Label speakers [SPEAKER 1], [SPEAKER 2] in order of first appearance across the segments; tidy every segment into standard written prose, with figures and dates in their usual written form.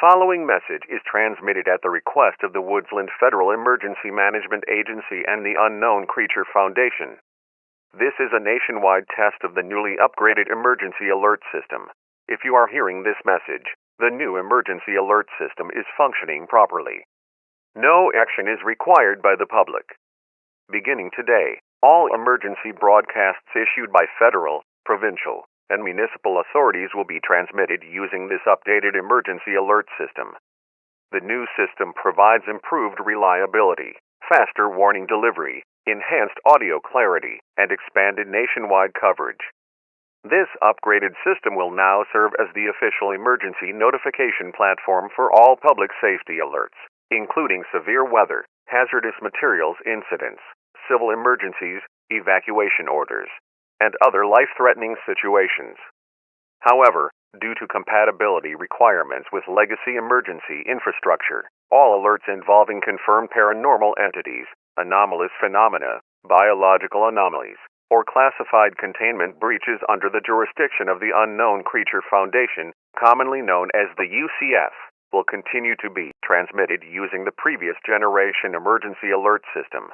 [SPEAKER 1] following message is transmitted at the request of the Woodsland Federal Emergency Management Agency and the Unknown Creature Foundation. This is a nationwide test of the newly upgraded emergency alert system. If you are hearing this message, the new emergency alert system is functioning properly. No action is required by the public. Beginning today, all emergency broadcasts issued by federal, provincial, and municipal authorities will be transmitted using this updated emergency alert system. The new system provides improved reliability, faster warning delivery, enhanced audio clarity, and expanded nationwide coverage. This upgraded system will now serve as the official emergency notification platform for all public safety alerts, including severe weather, hazardous materials incidents, civil emergencies, evacuation orders, and other life-threatening situations. However, due to compatibility requirements with legacy emergency infrastructure, all alerts involving confirmed paranormal entities, anomalous phenomena, biological anomalies, or classified containment breaches under the jurisdiction of the Unknown Creature Foundation, commonly known as the UCF, will continue to be transmitted using the previous generation emergency alert system.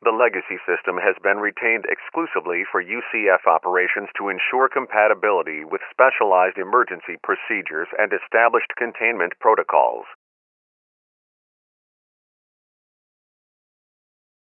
[SPEAKER 1] The legacy system has been retained exclusively for UCF operations to ensure compatibility with specialized emergency procedures and established containment protocols.